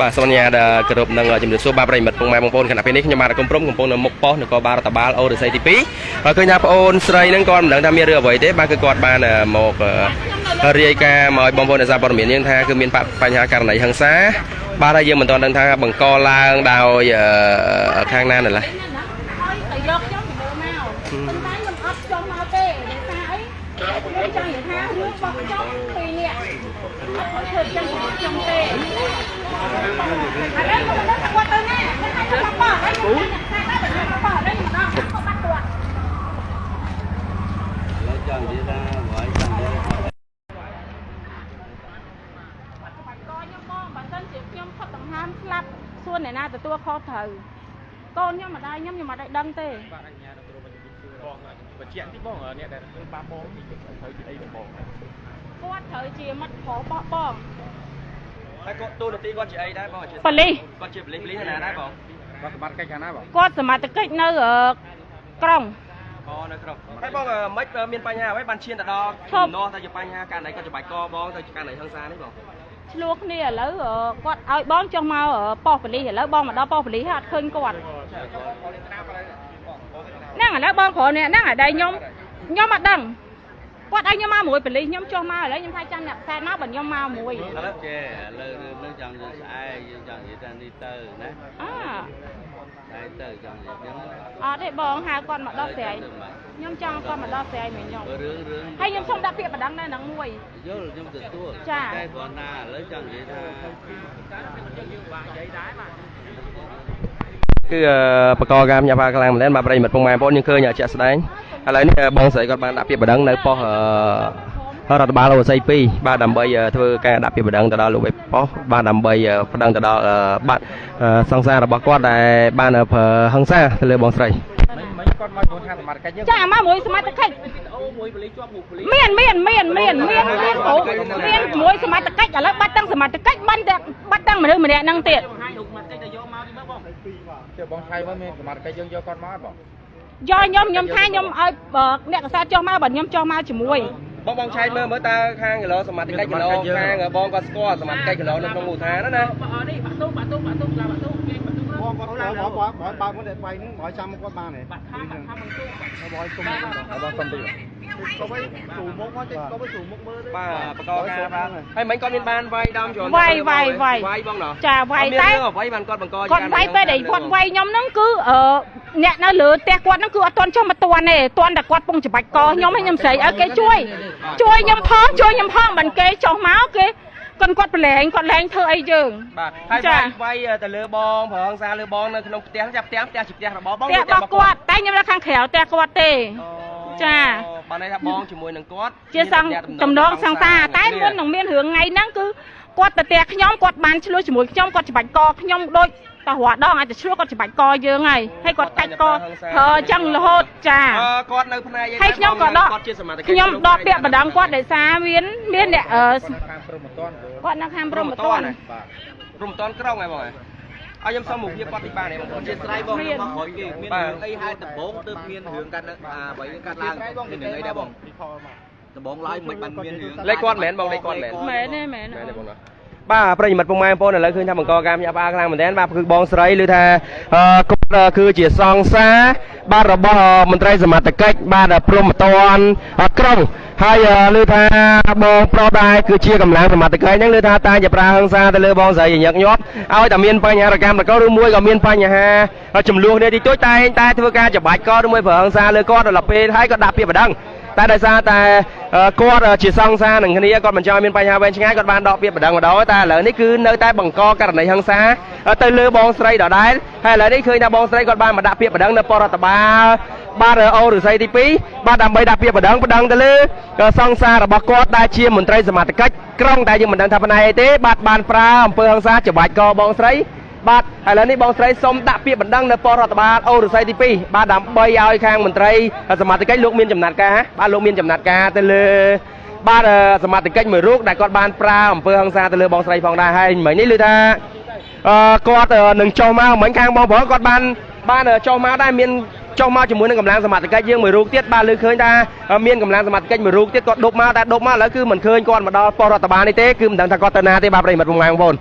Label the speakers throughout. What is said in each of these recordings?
Speaker 1: បាទសូមញាគោរពនឹងជំរាបសួរបាទប្រិមិត្តពុកម៉ែបងប្អូនគណៈពេលនេះខ្ញុំបានកំពុងនៅមុខប៉ុស្តិ៍នគរបាលរដ្ឋបាលអូរស័យទី2បាទឃើញថាប្អូនស្រីហ្នឹងគាត់មិនដឹងថាមានរឿងអ្វីទេបាទគឺគាត់បានមករាយការណ៍មកឲ្យបងប្អូនអ្នកសារព័ត៌មានយើងថាគឺមានបញ្ហាករណីហិង្សាបាទហើយយើងមិនទាន់ដឹងថាបង្កឡើងដោយខាងណានៅឡើយយកខ្ញុំទៅមើលមកប៉ុន្តែខ្ញុំអត់ចង់មកទេដោយសារអីខ្ញុំចង់និយាយថារឿងរបស់ខ្ញុំពីរនាក់អត់ធ្វើចឹងខ្ញុំទេអត់ដឹងគាត់ទៅណាគាត់បោះហើយខ្ញុំបោះហើយខ្ញុំដល់បាត់គាត់ឡើយចង់និយាយថាហើយចង់និយាយខ្ញុំបងបើសិនជាខ្ញុំផុតដង្ហើមស្លាប់សួនអ្នកណាទទួលខុសត្រូវកូនខ្ញុំម្ដាយខ្ញុំអត់ដឹងទេបាទអញ្ញាទទួលបញ្ជាក់ទីបងអ្នកដែលធ្វើបាបបងទីត្រូវជាអីបងគាត់ត្រូវជាមិត្តប្រុសរបស់បងហើយគាត់ទូនាទីគាត់ជាអីដែរបងប៉ូលីសគាត់ជាប៉ូលីសណាដែរបងគាត់សមត្ថកិច្ចខាងណាបងគាត់សមត្ថកិច្ចនៅក្រុងអូនៅក្រុងហើយបងមិនមានបញ្ហាអ្វីបានឈានទៅដល់ជំនាស់ទៅជាបញ្ហាករណីគាត់ច្បាច់កបងទៅករណីហិង្សានេះបងឆ្លោះគ្នាឥឡូវគាត់ឲ្យបងចុះមកប៉ុស្តិ៍ប៉ូលីសឥឡូវបងមកដល់ប៉ុស្តិ៍ប៉ូលីសអត់ឃើញគាត់ហ្នឹងឥឡូវបងគ្រាន់ហ្នឹងឲ្យដៃខ្ញុំអត់ដឹងគាត់ឲ្យខ្ញុំមកមួយប៉ូលីសខ្ញុំចុះមកឥឡូវខ្ញុំថាចាំអ្នកផ្សារមកបើខ្ញុំមកមួយឥឡូវចេះឥឡូវនឹងចង់ស្អែកយើងចង់និយាយថានេះទៅណាតែទៅចង់និយាយចឹងអត់ទេបងហៅគាត់មកដល់ស្រ័យខ្ញុំចង់គាត់មកដល់ស្រ័យមែនខ្ញុំរឿងហើយខ្ញុំសុំដាក់ពាក្យបណ្ដឹងនៅនឹងមួយយល់ខ្ញុំទទួលតែគ្រាន់តែឥឡូវចង់និយាយថាយើងបាក់និយាយដែរបាទគឺបកកម្មញាប់ខ្លាំងមែនទែនបាទប្រិមិត្តពុកម៉ែបងប្អូនយើងឃើញជាក់ស្ដែងឥឡូវនេះបងស្រីគាត់បានដាក់ពាក្យបណ្ដឹងនៅប៉ុស្តិ៍រដ្ឋបាលអូរស័យ2បាទដើម្បីធ្វើការដាក់ពាក្យបណ្ដឹងទៅដល់លោកវិប៉ុស្តិ៍បាទដើម្បីបណ្ដឹងទៅដល់បាត់សង្សាររបស់គាត់ដែលបានប្រើហិង្សាទៅលើបងស្រីមិនគាត់មកជាមួយសមត្ថកិច្ចយើងចាមកមួយសមត្ថកិច្ចមួយប៉ូលីសជាប់មួយប៉ូលីសមានមួយសមត្ថកិច្ចឥឡូវបាត់ទាំងសមត្ថកិច្ចបាត់ទាំងមនុស្សម្នាក់ហ្នឹងទៀតហើយលោកសមត្ថកិច្ចទៅយកមកទីមើលបងជើបងថៃមកមានសមត្ថកិច្ចយើងយកគាត់មកអត់បងយកខ្ញុំថាខ្ញុំឲ្យអ្នកកសែតចុះមកបើខ្ញុំចុះមកជាមួយបងឆៃមើលតើខាងគីឡូសមត្ថកិច្ចគីឡូខាងបងគាត់ស្គាល់សមត្ថកិច្ចគីឡូនៅក្នុងមូលដ្ឋានណានេះបាក់ទូគេបាក់ទូបងគាត់ឡើងបើគាត់តែបាយនឹងបើចាំគាត់បានទេបាក់ខាំបើសុំបងសុំទីក៏វិញទូមុខមកទេក៏វិញទូមុខមើលទេបាទបកការបានហើយមិញគាត់មានបានវាយដំច្រើនវាយបងណោះចាវាយតែអ្វីបានគាត់បង្កគាត់វាយពេលដែលគាត់វាយខ្ញុំហ្នឹងគឺអ្នកនៅលើផ្ទះគាត់ហ្នឹងគឺអត់ទាន់ចុះមកទាន់ទេទាន់តែគាត់ពងច្បាច់កខ្ញុំហើយខ្ញុំស្រីឲ្យគេជួយខ្ញុំផងមិនគេចុះមកគេគាត់ប្រឡែងគាត់លែងធ្វើអីយើងបាទហើយវាយទៅលើបងប្រហងសាលើបងនៅក្នុងផ្ទះចាប់ផ្ទះជាផ្ទះរបស់បងផ្ទះរបស់គាត់តែខ្ញុំនៅខាងក្រៅផ្ទះគាត់ទេចាបានន័យថាបងជាមួយនឹងគាត់ជាតំណងសង្សារតែមុននឹងមានរឿងថ្ងៃហ្នឹងគឺគាត់ទៅផ្ទះខ្ញុំគាត់បានឆ្លោះជាមួយខ្ញុំគាត់ច្បាច់កខ្ញុំដូចតោះរដងអាចទៅឆ្លោះគាត់ច្បាច់កយើងហើយគាត់កាច់កប្រើអញ្ចឹងរហូតចាគាត់នៅផ្នែកហើយខ្ញុំក៏ដកខ្ញុំដកពាក្យបណ្ដឹងគាត់ដោយសារមានអ្នកគាត់នៅខាងព្រំប្រទានក្រុងហើយបងខ្ញុំសុំមកវាគាត់ទីបានទេបងប្អូនជាស្រ័យបងមកក្រោយគេមានអីហេតុដំបងទើបមានរឿងកាត់អ្វីកាត់ឡើងមានរឿងអីដែរបងដំបងឡើយមិនបានមានរឿងលេខគាត់មែនបងលេខគាត់មែនមែនទេបងបាទប្រិយមិត្តពុកម៉ែបងប្អូនឥឡូវឃើញថាបង្កការញាប់ខ្លាំងមែនទែនបាទគឺបងស្រីឬថាគាត់គឺជាសង្សារបាទរបស់មន្ត្រីសមត្ថកិច្ចបាទព្រំប្រទានក្រុងហើយឮថាបងប្រុសដែរគឺជាកម្លាំងសមត្ថកិច្ចហ្នឹងឮថាតែជាប្រើហិង្សាទៅលើបងស្រីញឹកញាប់ឲ្យតែមានបញ្ហារកម្មឬមួយក៏មានបញ្ហាចំនួននេះតិចតួចតែធ្វើការច្បាច់កឬមួយប្រើហិង្សាលើគាត់ដល់ពេលហើយក៏ដាក់ពាក្យបណ្ដឹងតែដោយសារតែគាត់ជាសង្សារនឹងគ្នាគាត់មិនចង់មានបញ្ហាវែងឆ្ងាយគាត់បានដកពាក្យបណ្ដឹងម្ដងតែឥឡូវនេះគឺនៅតែបង្កករណីហិង្សាទៅលើបងស្រីដដែលហើយឥឡូវនេះឃើញថាបងស្រីគាត់បានមកដាក់ពាក្យបណ្ដឹងនៅប៉ុស្តិ៍រដ្ឋបាលបាទអូរស័យទី2បាទដើម្បីដាក់ពាក្យបណ្ដឹងទៅលើសង្សាររបស់គាត់ដែលជាមន្ត្រីសមត្ថកិច្ចក្រុងតែយើងមិនដឹងថាផ្នែកអីទេបាទបានប្រើអំពើហិង្សាច្បាច់កបងស្រីបាទឥឡូវនេះបងស្រីសូមដាក់ពាក្យបណ្ដឹងនៅប៉ុស្តិ៍រដ្ឋបាលអូរស័យទី2បាទដើម្បីឲ្យខាងមន្ត្រីសមត្ថកិច្ចលោកមានចំណាត់ការបាទលោកមានចំណាត់ការទៅលើបាទសមត្ថកិច្ចមួយរូបដែលគាត់បានប្រើអំពើហិង្សាទៅលើបងស្រីផងដែរហើយមិញនេះឮថាគាត់នឹងចុះមកមិញខាងបងប្រុសគាត់បានចុះមកដែរមាន ចុះមកជាមួយនឹងកម្លាំងសមត្ថកិច្ចយើងមួយរូបទៀតបាទលើឃើញថាមានកម្លាំងសមត្ថកិច្ចមួយរូបទៀតគាត់ដប់មកតែដប់មកឥឡូវគឺមិនឃើញគាត់មកដល់ប៉ុស្តិ៍រដ្ឋបាលនេះទេគឺមិនដឹងថាគាត់ទៅណាទេបាទប្រិយមិត្តពុកម៉ែបងប្អូន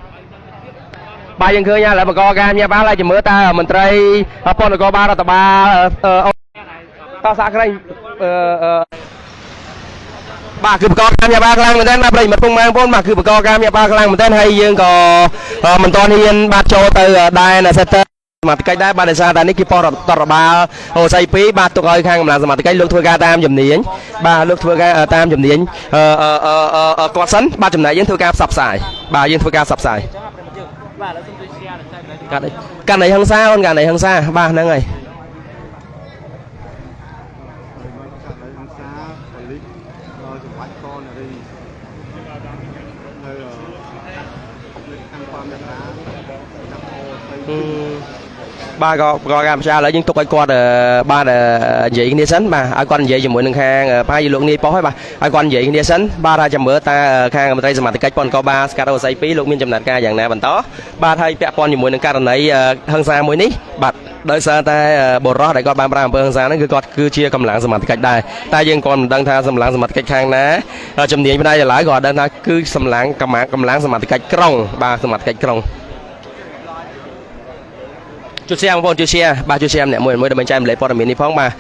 Speaker 1: បាទយើងឃើញឥឡូវបកការញាបាលហើយជំរឿតើមន្ត្រីប៉ុស្តិ៍នគរបាលរដ្ឋបាលតសាក្រៃបាទគឺបកការញាបាលខ្លាំងមែនទែនបាទប្រិយមិត្តពុកម៉ែបងប្អូនបាទគឺបកការញាបាលខ្លាំងមែនទែនហើយយើងក៏មិនទាន់ហ៊ានបាទចូលទៅដែរណាសិតសមាជិកដែរបាទដោយសារតែនេះគឺប៉ុស្តិ៍រដ្ឋបាលអូស័យ2បាទទុកឲ្យខាងកម្លាំងសមាជិកលោកធ្វើការតាមជំនាញបាទលោកធ្វើការតាមជំនាញគាត់សិនបាទចំណែកយើងធ្វើការផ្សព្វផ្សាយបាទយើងធ្វើការផ្សព្វផ្សាយបាទឥឡូវសូមជួយ share ដល់កាន់អីហឹង្សាអូនកាន់អីហឹង្សាបាទហ្នឹងហើយបាទក៏ការផ្សាយឥឡូវយើងទុកឲ្យគាត់បាទនិយាយគ្នាសិនបាទឲ្យគាត់និយាយជាមួយនឹងខាងផាយលោកនាយប៉ុស្តិ៍ហើយបាទឲ្យគាត់និយាយគ្នាសិនបាទហើយចាំមើលតើខាងមន្ត្រីសមាជិកប៉ុនក៏បាស្កាត់អូស័យ2លោកមានចំណាត់ការយ៉ាងណាបន្តបាទហើយពាក់ព័ន្ធជាមួយនឹងករណីហឹង្សាមួយនេះបាទដោយសារតែបុរសដែលគាត់បានប្រើអំពើហិង្សាហ្នឹងគឺគាត់គឺជាកម្លាំងសមាជិកដែរតែយើងក៏មិនដឹងថាកម្លាំងសមាជិកខាងណាជំនាញផ្នែកឡើយក៏អត់ដឹងថាគឺកម្លាំងសមាជិកក្រុងបាទសមាជិកក្រុងជួយ share បងប្អូនជួយ share បាទជួយ share ម្នាក់មួយដើម្បីចែករំលែកព័ត៌មាននេះផងបាទ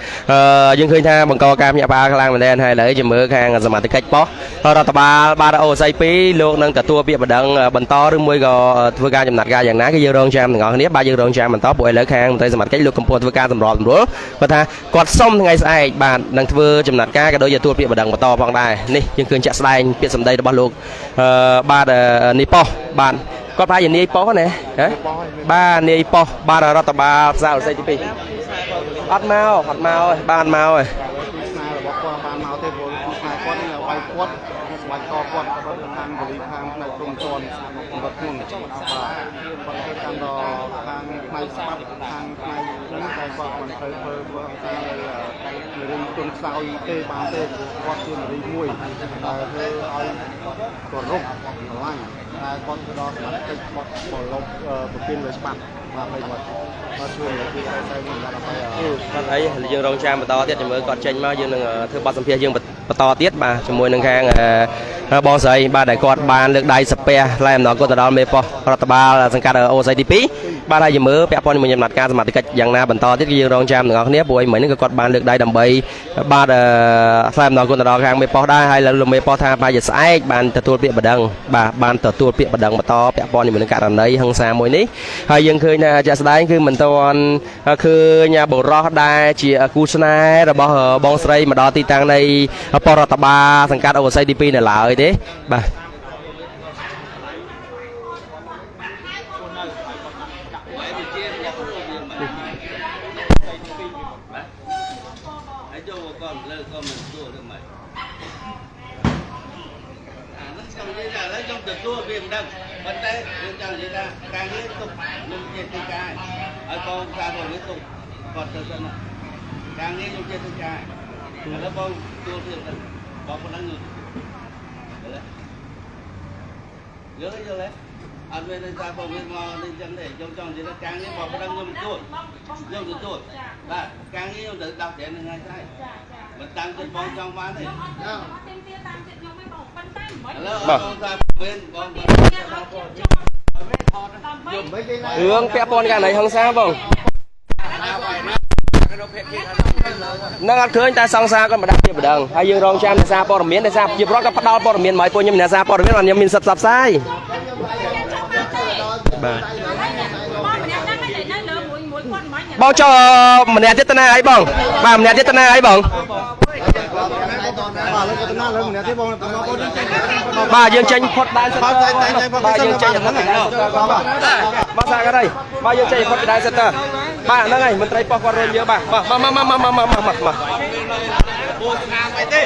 Speaker 1: យើងឃើញថាបង្កការភ្ញាក់ផ្អើលខ្លាំងមែនទែនហើយឥឡូវជាមើលខាងសមាជិកប៉ុស្តិ៍រដ្ឋបាលបាទអូស័យ2លោកនឹងទទួលពាក្យបណ្ដឹងបន្តឬមួយក៏ធ្វើការចំណាត់ការយ៉ាងណាគឺយើងរងចាំទាំងអស់គ្នាបាទយើងរងចាំបន្តពួកឥឡូវខាងមន្ត្រីសមាជិកលោកកំពុងធ្វើការសម្របសម្រួលគាត់ថាគាត់សុំថ្ងៃស្អែកបាទនឹងធ្វើចំណាត់ការក៏ដូចជាទទួលពាក្យបណ្ដឹងបន្តផងដែរនេះយើងឃើញចាក់ស្ដែងពាក្យសម្ដីរបស់លោកបាទនេះប៉ុស្តិ៍បាទគាត់ប្រហែលជានាយប៉ុស្តិ៍ណាហ៎បាទនាយប៉ុស្តិ៍បាទរដ្ឋបាលផ្សារអូស័យទី2អត់មកបានមកហើយស្នារបស់គាត់បានមកទេព្រោះស្នាគាត់នេះវាយគាត់ស្វាយកគាត់ទៅខាងបរិខាងផ្នែកក្រុមជាន់គាត់ខ្លួនបាទគាត់ទៅកាន់ដល់ខាងផ្នែកស្បាប់ខាងផ្នែកហ្នឹងតែគាត់មិនត្រូវធ្វើការនៅរឿងទុនខ្សោយទេបានទេគាត់ជានារីមួយតែធ្វើឲ្យគាត់រົບឆ្លាញ់តែគាត់ទៅដល់សមត្ថកិច្ចគាត់ប្រឡប់ប្រគិនលើច្បាប់បាទហើយគាត់ជួយជួយខ្សែខ្សែមួយដល់ទៅគាត់អីយើងរងចាំបន្តទៀតចាំមើលគាត់ចេញមកយើងនឹងធ្វើបទសម្ភាសន៍យើងបន្តទៀតបាទជាមួយនឹងខាងបងស្រីបាទដែលគាត់បានលើកដៃសាពះថ្លែងអំណរគុណទៅដល់មេប៉ុស្តិ៍រដ្ឋបាលសង្កាត់អូស័យទី2បាទហើយយើងមើលពាក់ព័ន្ធជាមួយចំណាត់ការសមាជិកយ៉ាងណាបន្តទៀតគឺយើងរងចាំទាំងអស់គ្នាព្រោះឯមិញហ្នឹងក៏គាត់បានលើកដៃដើម្បីបាទថ្លែងអំណរគុណទៅដល់ខាងមេប៉ុស្តិ៍ដែរហើយលោកមេប៉ុស្តិ៍ថាប្រហែលជាស្អែកបានទទួលពាក្យបណ្ដឹងបាទបានទទួលពាក្យបណ្ដឹងបន្តពាក់ព័ន្ធជាមួយនឹងករណីហិង្សាមួយនេះហើយយើងឃើញថាជាក់ស្ដែងគឺមិនទាន់ឃើញបុរសដែលជាគូស្នេហ៍របស់បងស្រីមកដល់ទីតាំងនៃប៉ុស្តិ៍រដ្ឋបាលសង្កាត់អូស័យទី2នៅឡើយទេបាទទទួលវាមិនដឹងប៉ុន្តែយើងចង់និយាយថាការងារទុកនឹងជាទីការហើយកងការរបស់នេះទុកគាត់ទៅសិនការងារយើងជាទីការឥឡូវបងទទួលវាមិនបងប៉ុណ្ណឹងយល់ទេអត់មានថាបងវាមកនេះចឹងទេខ្ញុំចង់និយាយថាការងារបងប៉ុណ្ណឹងខ្ញុំទទួលបាទការងារខ្ញុំត្រូវ10ថ្ងៃថ្ងៃស្អែកមិនតាំងចិត្តបងចង់បានទេបាទរឿងពាក់ព័ន្ធករណីហិង្សាបងនឹងអត់ឃើញតែសង្សារគាត់មិនដាក់ជាបណ្ដឹងហើយយើងរងចាំអ្នកសារព័ត៌មានអ្នកសារជាប្រវត្តិក៏ផ្ដល់ព័ត៌មានមកឲ្យពួកខ្ញុំអ្នកសារព័ត៌មានខ្ញុំមានសិទ្ធិផ្សព្វផ្សាយបាទបងចុះម្នាក់ទៀតទៅណាអីបងបាទម្នាក់ទៀតទៅណាអីបងបាទយើងចេញផុតដែរសិនបាទយើងចេញផុតដែរបាទសាកអីបាទយើងចេញផុតដែរសិនតើបាទហ្នឹងហើយមន្ត្រីប៉ុស្តិ៍គាត់រួមយើងបាទមកពូស្នាមអីទេ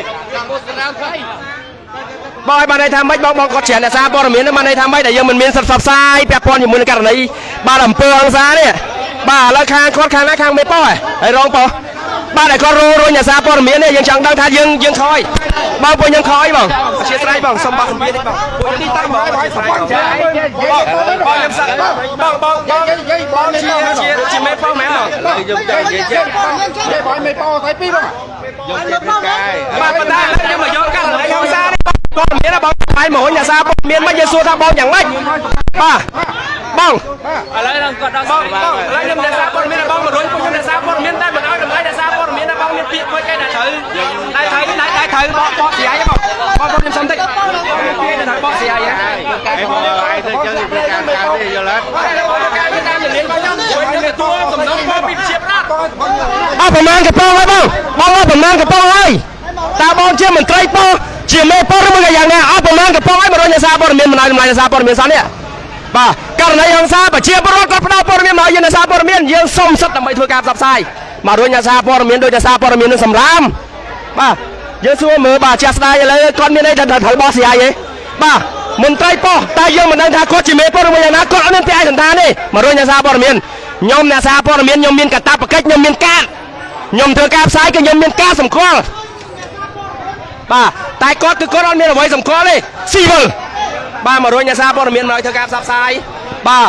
Speaker 1: ពូស្នាមស្អីបងឲ្យបានន័យថាម៉េចបងគាត់ច្រានអ្នកសារព័ត៌មានហ្នឹងបានន័យថាម៉េចដែលយើងមិនមានសិទ្ធិផ្សព្វផ្សាយពាក់ព័ន្ធជាមួយនឹងករណីបាទអំពើហិង្សានេះបាទឥឡូវខាងគាត់ខាងណាខាងមេប៉ុស្តិ៍ហើយរងប៉ុស្តិ៍ ba đại con rô nhà xa por miến này dương chẳng đang thay dương khói bao bôi dương khói bằng chia sẻ bằng xong bằng miến đấy bằng bôi đi tay bằng bằng chia mấy phong mẹ bằng ba phần đa nhưng mà do các thằng không xa đấy con miến là bóng hai mỗi nhà xa miến mấy giờ xua tham bóng chẳng mấy ba bóng lấy nhầm nhà xa con miến là bóng mà đối cùng nhà xa con miến tay mà nói lấy nhà xa con miến là bóng miến tiện với cái đại thử đại thử bó xì ai bóng bó nhầm xong tích bó xì ai ai thôi chứ đi càng đi giờ lên ba phần man cái bóng ấy bóng ba phần man cái bóng ấy ta bóng chưa mình trai bóng chỉ mê bóng mới cái dạng này phần man cái bóng ấy mà đối nhà xa con miến mà nói nhà xa con miến sao nè baการในห้องซาบเชียร์บอลก็พนาวปอร์เมียนมาเยือนซาปอร์เมียนเยือนส้มสัตว์ทำไมทัวร์การซับไซมาโดยซาปอร์เมียนโดยซาปอร์เมียนสำรามบ้าเยือนซัวมือบ้าเชียร์สไตล์อะไรก้อนเมียนได้ถัดบอลเสียยังบ้ามุนไตรปอตายเยือนมันนั่งท่าโคจิเมปอร์เมียนนะก้อนอันนั้นที่ไอ้สันตานี่มาโดยซาปอร์เมียนยมซาปอร์เมียนยมเมียนกระตับประกัดยมเมียนการยมเธอการไซก็ยมเมียนการสำคัญบ้าตายก้อนคือก้อนอันเมียนเอาไว้สำคัญเลยสี่บอลบ้ามาโดยซาปอร์เมียนมาเธอการซับไซba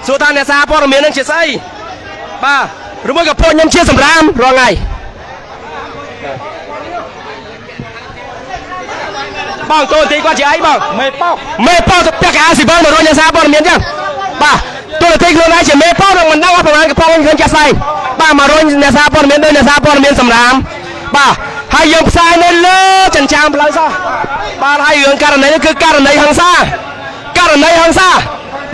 Speaker 1: สุดท้ายเนี่ยซาปอร์เมียนนั่งเชียร์ไซbaรู้มั้ยกับพวกยำเชียร์สำรามรอไงบ้างตัวตีกว่าเชียร์ไอ้บ้างไม่ป้อจะเปียกอาสิบ้างมาโดนยาซาปอร์เมียนยังbaตัวตีกลงไหนเชียร์ไม่ป้อมันนั่งว่าประมาณกับพวกเงินเชียร์ไซbaมาโดนยาซาปอร์เมียนโดนยาซาปอร์เมียนสำรามbaให้ยำไซเนี่ยเลิศจันจามไปเลยซะbaให้เงินการไหนก็คือการไหนหังซาการไหนหังซา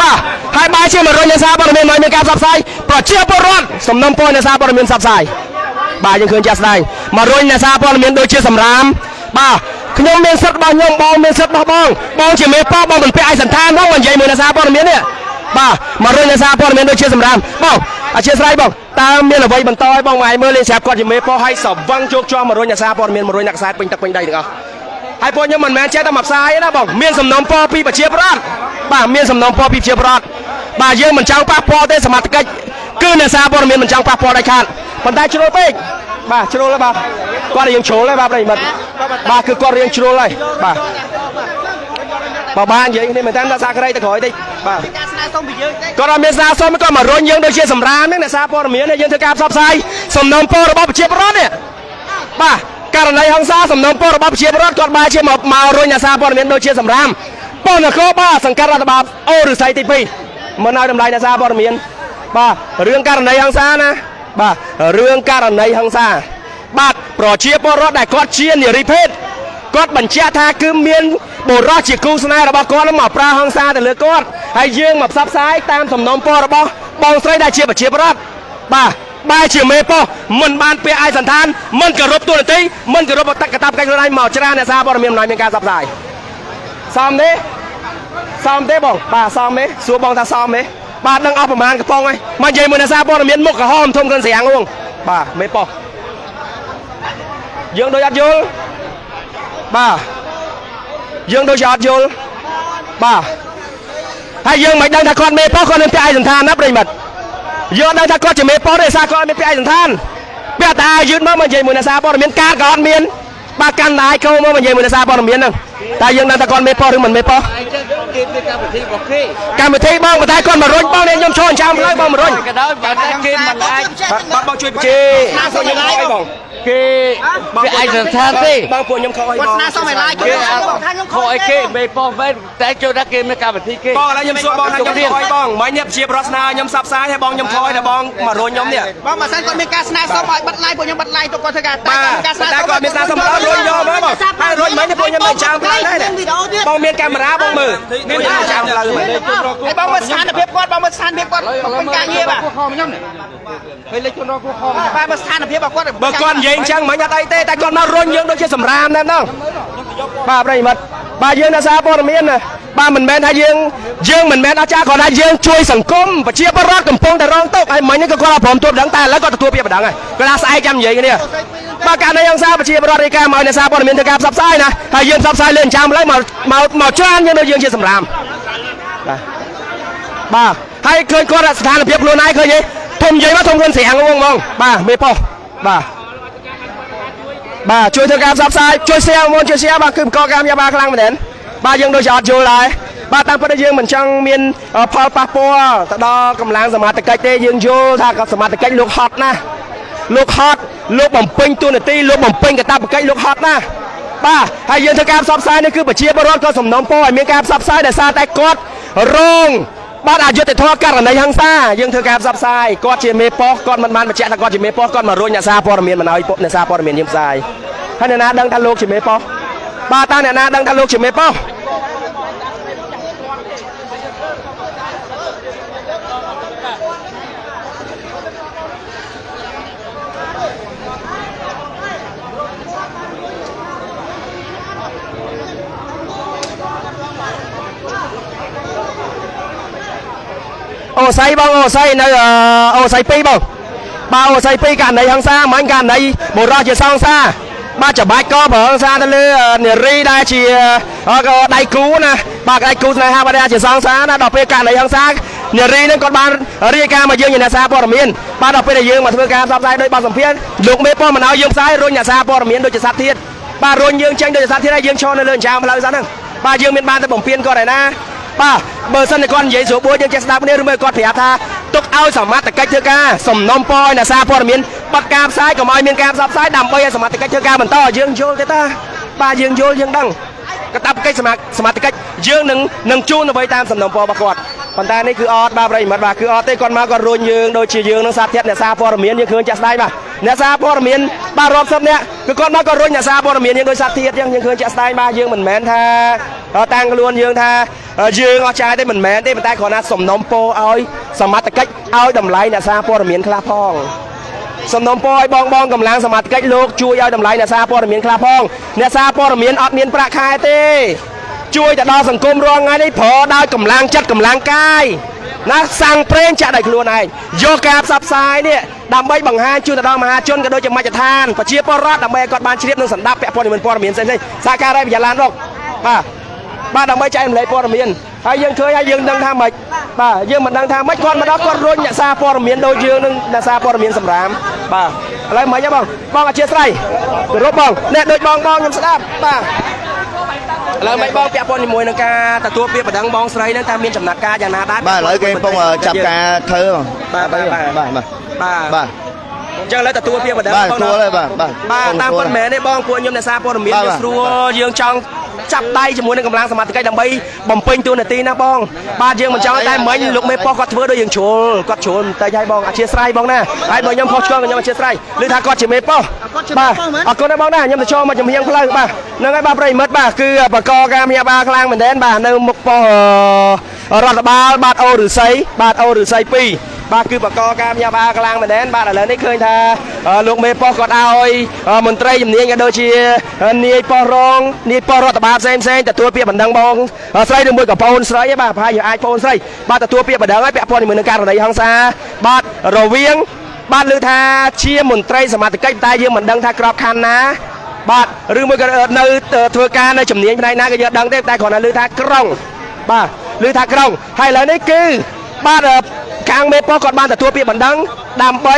Speaker 1: ba hai ba chia mà rồi nhà xa bọn mình nói mình cam sập sai, bỏ chia bỏ rón, sầm năm point nhà xa bọn mình sập sai, baยังคืนจัดได้มาrồi nhà xa bọn mình đôi chia sầm rám, baขยมเมียนสัตว์บางยงบองเมียนสัตว์บองเฉียเมียป้อบองมันเป็นไอสันทานบ้องมันใหญ่เหมือนnhà xa bọn mìnhเนี่ยbaมาrồi nhà xa bọn mình đôi chia sầm rám,บองchia saiบองตามเมียนเอาไว้บรรทอยบองไงเมื่อเลี้ยงแสบก่อนเฉียเมียป้อให้สอบวังโจกจ้อมาrồi nhà xa bọn mìnhมาrồiนักสายเป็นตะเป็นใดหนึ่งเอาให้พวกยังมันแมนเชียร์ตะหมับซ้ายนะบองเมียนสำนองปอปีบะเชียร์พลาดบ้าเมียนสำนองปอปีเชียร์พลาดบ้าเยอะมันจังป้าปอได้สมัติกันคือเนี่ยซาบอลเมียนมันจังป้าปอได้ขาดคนไทยชิโร่เป๊กบ้าชิโร่เลยบ้าก้อนเรียงโฉเลยบ้าอะไรมันบ้าคือก้อนเรียงชิโร่เลยบ้าบ้านอย่างนี้เหมือนท่านซาใครตะขอยดิบ้าก็เราเมียนซาส้มไม่ก็มาโรยยังโดยเชียร์สำราญนั่นแหละซาบอลเมียนเนี่ยยังเธอการซับไซสำนองปอระบบเชียร์พลาดเนี่ยบ้าการในห้องซาสำนองปอระบบเชียร์พลาดก่อนมาเชียร์มาโรยเนี่ยซาบอลเมียนโดยเชียร์สำราญป้อนเขาบ้าสังกัดรัฐบาลโอ้หรือไซติปีมันเอาดำไรนะซาบอร์เมียนบ้าเรื่องการในฮังซานะบ้าเรื่องการในฮังซาบ้าปลอดเชียร์ปอรอดได้กอดเชียร์เนี่ยรีเพศกอดบัญชีทาคือเมียนโบรอดเชียร์กูสนายระบากอดแล้วหมอบปลาฮังซาแต่เลือกอดให้ยื่งหมอบซับซ้ายตามสำนองปอระบองไซได้เชียร์บัญชีปรอดบ้าเชียร์เมย์ปอมันบานเปียไอสันทานมันกระรบตัวเลยตีมันกระรบตักกระตับกันอะไรหมอบชราเนี่ยซาบอร์เมียนหน่อยมีการซับซ้ายซ้อมนี้ซ้อมได้บ้องบ้าซ้อมไหมสัวบ้องตาซ้อมไหมบ้าดังเอาประมาณกระปองไงมาเยี่ยมมือซาบอลเมียนมุกกระห้อมทุ่มกันเสียงลุงบ้าไม่ปอยังโดยอัดยุลบ้ายังโดยอัดยุลบ้าให้ยังไม่ดังตะกอนไม่ปอคนนึงเป็นไอสันทานนับเลยหมดเยอะดังตะกอนจะไม่ปอได้ซากอนไม่เป็นไอสันทานเปียตายืนมาเยี่ยมมือซาบอลเมียนการก่อนเมียนบ้ากันนายเขามาเยี่ยมมือซาบอลเมียนนึงแต่ยังดังตะกอนไม่ปอหรือมันไม่ปอการมาเทบ้องมาไทยก่อนมารุ่นบ้องเนี่ยยมชนชามเลยบ้องมารุ่นกระดาษบ้องกินมันได้บ้องช่วยเจน่าสนใจบ้องคือไอ้สันทานสิบ้องปวดยมคอยบ้องน่าสนใจไล่คอยเกย์ไม่ปองไปแต่โจนักเกย์ไม่กล้าไปที่เกย์บ้องแล้วยมชัวบ้องทางยมคอยบ้องไม่เนี่ยเชียร์รัสนายมซับซ้ายให้บ้องยมคอยแต่บ้องมารุ่นยมเนี่ยบ้องมาสั้นก่อนมีการสนาซ้อมบัดไล่ปวดยมบัดไล่ตัวก่อนเถอะกันแต่ก่อนมีการซ้อมบัดรุ่นยมแล้วบ้องให้รุ่นไม่เนี่ยปวดยมไม่จามไปได้เนี่ยบ้องเมียนการมาราบ้องมือนี่ไม่จามเลยไอ้บ้องมาสานเพียบก่อนบ้องมาสานเพียบก่อนเป็นการเงียบอ่ะเฮ้ยเล็กจนรอกูคอบ้องมาสานเพียบก่อนเบิกก่อนยิงช่างเหมือนกันไอ้แต่ก่อนมารุ่นยังโดยเฉพาะสำรามนั่นน้องบ้าอะไรมัดบ้าเยือนนะซาปอร์เมียนนะบ้าเหมือนแมนให้ยืงเหมือนแมนอาจารย์ก่อนให้ยืงช่วยสังคมปะเชียร์ปรอดกำปงแต่รองโต๊ะไอ้เหมือนนี่ก็คนละผมตัวดังแต่แล้วก็ตัวเปียบดังไงเวลาใส่จำยิงกันเนี่ยบ้าการในยังซาปะเชียร์ปรอดในการมาในซาปอร์เมียนจะการซับไซนะให้ยืงซับไซเล่นจำแล้วมาจ้านยังโดยยืงเชียร์สำรามบ้าให้เคยก่อนสถานเพียบโลนายเคยยี่ทมใหญ่มาทมเงินเสียงงงบ้าไม่พอบ้า bà chui theo cam sắp sai chui xe môn chui xe bà cứ có cam nhà bà khang mà đến bà dương đôi chọt chui lại bà tăng phát dương mình trong miền Paul Papo đó cầm langสมาตะcách tê dương vô thaกับสมาตะcáchลูกฮอตนะลูกฮอตลูกบ่มเป่งตัวหนึ่งตีลูกบ่มเป่งกับตาตะcáchลูกฮอตนะป้าให้ยืนทางการซับไซนี่คือปัจเจียบรอดก็สมน้องป้อยมีการซับไซแต่ซาแต่กอดรงบ้านอายุแต่ทอกันในทางซายืนทางการซับไซกอดเจียเมปอกอดมันมาเจ้าตะกอดเจียเมปอกอดมาโรยเนี่ยซาปอร์เมียนมันเอาไอ้ปเนี่ยซาปอร์เมียนยืมไซให้เนี่ยนะดังทันลูกเจียเมปอป้าตั้งเนี่ยนะดังทันลูกเจียเมปอโอ้ไซบ้างโอ้ไซในโอ้ไซปีบ้างบ้าโอ้ไซปีกันในทางซาเหมือนกันในโบราณจะสร้างซาบ้าจะบายก็เบอร์ซาทะเลเนี่ยรีได้เชียก็ได้กูนะบ้าได้กูในฮาบาดาจะสร้างซานะดอกเบี้ยกันในทางซาเนี่ยรีนั่นก็บ้านเรียกการมาเยือนอย่างนาซาปอร์เมียนบ้าดอกเบี้ยเยือนมาทำการซับไซโดยบ้านสมเพียรลูกเมป้อมันเอาเยือนซ้ายรุ่นอย่างซาปอร์เมียนโดยจะซัดเทียนบ้ารุ่นเยือนเชงโดยจะซัดเทียนได้เยือนชนในเรือนชาวมาเลยซะนั่งบ้าเยือนเป็นบ้านแต่ผมเพียนก็ได้นะป้าเบอร์สันในก้อนใหญ่สูบบัวยังจะสตาร์ทเนี่ยรู้ไหมก้อนเผียท่าตกเอาสามารถตะไคร้เชือกาสมน้องปอยนะซาปอร์เมียนปักกาบซ้ายกับไม้เมียนกาบซับซ้ายดำไปสามารถตะไคร้เชือกาเหมือนต่อยืงโยลตาป้ายืงโยลยืงดังกระตับใกล้สมาร์ตตะไคร้ยืงหนึ่งจูนไปตามสมน้องปอประกวดปันตานี่คือออดบาบไรมัดบาคือออดเต้ก่อนมาก่อนรุนยืงโดยชียืงนักซาเทียนเนี่ยซาปอร์เมียนยังคืนจะได้ป่ะเนี่ยซาปอร์เมียนป้ารอบซับเนี่ยคือก่อนมาก่อนรุนเนี่ยซาปอร์เมียนยังโดยซาเทียนยังคืนจะได้มายืงเหมือนแมนท่าตังกระลวนยืงท่ายืงเอาใจได้เหมือนแมนได้เป็นใต้ขอนะสมน้องโปเอาสมัติcáchเอาดำไหลเนี่ยซาปอร์เมียนคลาพองสมน้องโปบองกำลังสมัติcáchลูกช่วยเอาดำไหลเนี่ยซาปอร์เมียนคลาพองเนี่ยซาปอร์เมียนอดเมียนประคายเต้ช่วยแต่ดอสังคมรองไงได้พอได้กำลังจัดกำลังกายนะสั่งเพลงจะได้ครัวไหนโยกาบซับไซเนี่ยดำใบบังฮานช่วยแต่ดอมหาจนกระโดดจะมาจะทานปะเชียปอรอดดำใบกอดบานเชียบนึงสันดับแปะพอนี่มันปอร์เมียนเส้นเลยสาการได้พิจารณาหรอกป้าดำใบใจมันเลยปอร์เมียนให้ยังเคยให้ยังดังทางไหมป้ายังมันดังทางไม่ก่อนมาดอกก่อนรุ่นเนี่ยซาปอร์เมียนโดยยืงนึงเนี่ยซาปอร์เมียนสำรามป้าอะไรไหมยังบ้องอาเชียไซรบบ้องเนี่ยโดยบ้องยังสดับป้าแล้วไม่บ้องเปียปนมวยนังกาแต่ตัวเปียประดังบ้องไซนั่งตามมีจำนักกาอย่างนาด้
Speaker 2: บ้าเลยเกมป้องจับกาเธอบ้า
Speaker 1: จังเลยแต่ตัวเปียประดังบ้อง
Speaker 2: ตัวเลยบ้า
Speaker 1: ตามคนแม่ในบ้องพวกยมในซาปอร์เมียนยังรัวยังจังจับได้จมูกในกำลังสมาธิใกล้ดำใบบ่มเป่งตัวหนึ่งตีนะบ้องบ้านยังมันจังได้เหมือนลูกเมย์ปอกอดเถื่อโดยยังโฉลกอดโฉลแต่ยายบ้องอาเชียไซบ้องนะไอ้บ้องยำพอช่วยกันยำอาเชียไซหรือถ้ากอดเฉเมย์ปอบ้าเอาคนในบ้องนะยำจะโชว์มันจะมียังพลังบ้านั่งไอ้บ้าปริมัดบ้าคือประกอบการมีบ้ากลางเหมือนเดิมบ้าในมุกปอรัฐบาลบาดโอหรือไซบาดโอหรือไซปีบ้าคือประกอบการมีบ้ากลางเหมือนเดิมบ้าอะไรนี่เคยท่าลูกเมย์ปอกอดเอามนตรีจำเนียงกันโดยเชียนี่ปอรองนี่ปอรัฐบาลเซนแต่ตัวเปียบันดังบองไซดึงมวยกับปอนไซบ้าพายอยู่ไอปอนไซบ้าแต่ตัวเปียบันดังไอเปียปอนในเมืองการในห้องซาบ้าเราเวียงบ้าลือท่าเชียมนตรีสมาธิใกล้ตายยืมเหมือนดังท่ากรอบคันนะบ้าหรือมวยกันในทัวร์การในจำเนียงในนาก็เยอะดังเต้ตายขอในลือท่ากล้องบ้าลือท่ากล้องให้เลยนี่คือบ้ากลางเมย์ปอกอดบ้านแต่ตัวเปียบันดังดำไป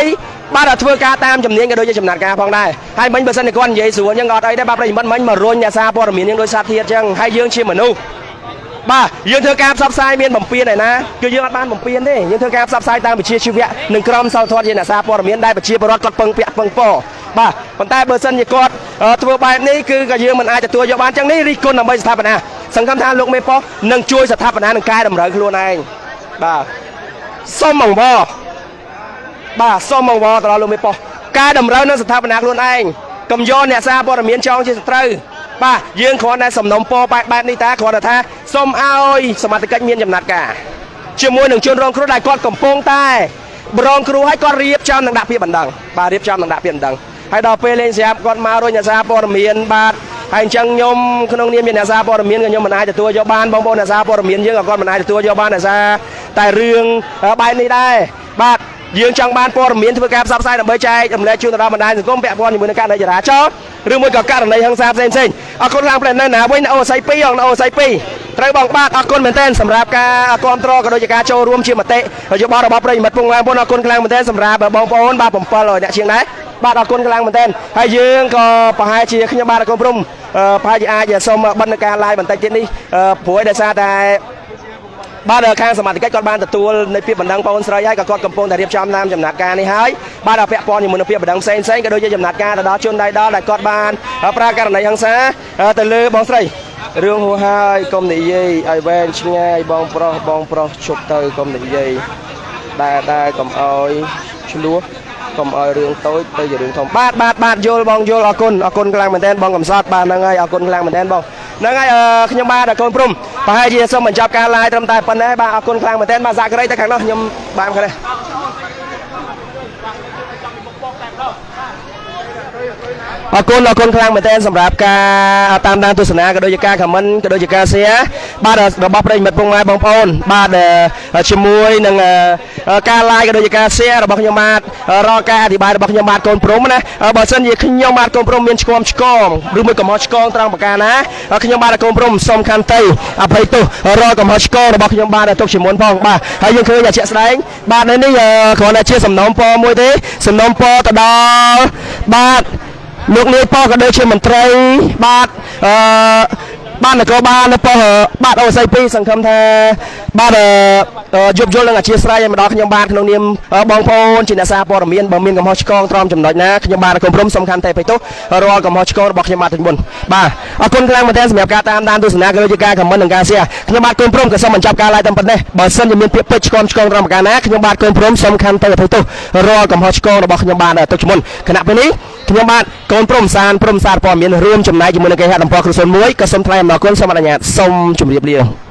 Speaker 1: บ้านเราทัวร์การตามจำเนียงกันโดยจะจำนัดการพองได้ให้มันเป็นเส้นในก้อนใหญ่สวนยังกอดไอ้ได้บ้าประยิบมันมาโรนยาซาปอร์เมียนยังโดยซาเทียจังให้ยืงเชียเหมือนนู้บ้ายืงเธอการซับไซเมียนบ่มเปียนหน่อยนะคือยืงบ้านบ่มเปียนดิยืงเธอการซับไซตามไปเชียร์ชีวิตหนึ่งกรัมเสาทอดเย็นซาปอร์เมียนได้ไปเชียร์บรอดกอดเปิงเปียกเปิงปอบ้าคนใต้เบอร์เส้นยังกอดทัวร์แบบนี้คือก็ยืงมันอาจจะตัวยกบ้านจังนี้รีกุลนำไปสถาปนาสังคมทางลูกไม่พอหนึ่งช่วยสถาปนาหนึ่งกายดำเริงครัวในบ้าส้มมังบอบ้าส้มมังบอตลอดลูกไม่พอกายดำเริงนั้นสถาปนาครัวในกำยอนเนี่ยซาปอร์เมียนจองเชียร์สตรีป้ายืงขอในสมนมโปไปแบบนี้ตาขอแต่ท่าส้มเอาสมาธิกัดเมียนจำนัดกาเชื่อมวยหนึ่งชนรองครูได้ก้อนกำปงใต้รองครูให้ก้อนเรียบจำนังดาเพียบันดังป้าเรียบจำนังดาเพียบันดังให้ดอกเปเลนเสียบก้อนมาโรยเนี่ยซาปอร์เมียนบาดให้จังยมขนมเนียมเนี่ยซาปอร์เมียนกันยมมันอาจจะตัวยบ้านบางบนเนี่ยซาปอร์เมียนเยอะกับก้อนมันอาจจะตัวยบ้านเนี่ยซาแต่เรื่องใบนี้ได้บาดยืงจังบ้านปอร์เมียนที่ประกาศซับไซด์ดำเบย์ใจดำเนินชูตรามันได้ถึงก้มแปะบอลอยู่บนการในจราจรหรือมวยกับการในทางซาบเซนเอาคนทางเปลี่ยนนั่นนะไว้โอไซปีออกโอไซปีไตรบังบ้านเอาคนเหมือนเต้นสำหรับการกอนตรอกระโดดการโชว์รวมเชียร์มาเตะเราจะบอกเราบอกประโยชน์ปรุงแรงพวกเอาคนกลางเหมือนเต้นสำหรับบองปอนบาผมปอลอยเนี่ยเชียงไหน បាទអរគុណខ្លាំងមែនទែនហើយយើងក៏ប្រហែលជាខ្ញុំបាទកូនព្រំប្រហែលជាអាចសូមបិទការ live បន្តិចទៀតនេះព្រោះឯដោយសារតែបាទខាងសមាជិកគាត់បានទទួលនៅពាក្យបណ្ដឹងបងស្រីហើយក៏គាត់កំពុងតែរៀបចំតាមចំណាត់ការនេះហើយបាទពាក់ព័ន្ធជាមួយនឹងពាក្យបណ្ដឹងផ្សេងក៏ដូចជាចំណាត់ការទៅដល់ជនដៃដល់ដែលគាត់បានប្រើករណីហិង្សាទៅលើបងស្រីរឿងហួហើយកុំនិយាយឲ្យវែងឆ្ងាយបងប្រុសជប់ទៅកុំនិយាយដែលកុំអោយឆ្លោះកុំអោយរឿងតូចទៅជារឿងធំបាទយល់បងយល់អរគុណខ្លាំងមែនទែនបងកំសត់បាទហ្នឹងហើយអរគុណខ្លាំងមែនទែនបងហ្នឹងហើយខ្ញុំបាទកូនព្រំប្រហែលជាសូមបញ្ចប់ការ live ត្រឹមតែប៉ុណ្ណេះបាទអរគុណខ្លាំងមែនទែនបាទសាករីទៅខាងនោះខ្ញុំបានខាងនេះអរគុណខ្លាំងមែនទែនសម្រាប់ការតាមដានទស្សនាក៏ដូចជាការ comment ក៏ដូចជាការ share បាទរបស់ប្រិយមិត្តពងម៉ែបងប្អូនបាទជាមួយនឹងការ like ក៏ដូចជាការ share របស់ខ្ញុំបាទរកការអធិប្បាយរបស់ខ្ញុំបាទកូនព្រំណាបើសិនជាខ្ញុំបាទកូនព្រំមានឆ្គំឆ្គងឬមួយកំហុសឆ្គងត្រង់ប្រការណាខ្ញុំបាទកូនព្រំសូមខន្តីអភ័យទោសរកកំហុសឆ្គងរបស់ខ្ញុំបាទទុកជាមុនផងបាទហើយយើងឃើញតែជាក់ស្ដែងបាទនៅនេះគ្រាន់តែជាសំណូមពរមួយទេសំណូមពរទៅដល់បាទលោកនាយប៉ក៏ដូចជាមន្ត្រីបាទបាននគរបាលនៅប៉ុស្តិ៍បាទអូស័យ2សង្ឃឹមថាបាទយប់យល់នឹងអធិស្ឋានឲ្យម្ដងខ្ញុំបាទក្នុងនាមបងប្អូនជាអ្នកសារព័ត៌មានបើមានកំហុសឆ្គងត្រង់ចំណុចណាខ្ញុំបាទកុំព្រមសំខាន់តែបេតុរាល់កំហុសឆ្គងរបស់ខ្ញុំបាទទាំងមុនបាទអរគុណខ្លាំងមែនទែនសម្រាប់ការតាមដានទស្សនាក៏ដូចជាការ comment និងការ share ខ្ញុំបាទកូនព្រមក៏សូមបញ្ចប់ការ live តែប៉ុណ្ណេះបើសិនជាមានពាក្យពេចន៍ឆ្គងត្រង់ប្រការណាខ្ញុំបាទកូនព្រមសំខាន់តែបេតុរាល់កំហុសឆ្គងរបស់ខ្ញុំបាទទុកជាមុនគណៈពេលនេះខ្ញុំបាទកូនព្រំសារព័ត៌មានរួមចំណែកជាមួយនឹងគេហទំព័រគ្រូសុន1ក៏សូមថ្លែងអំណរគុណសូមអនុញ្ញាតសូមជម្រាបលា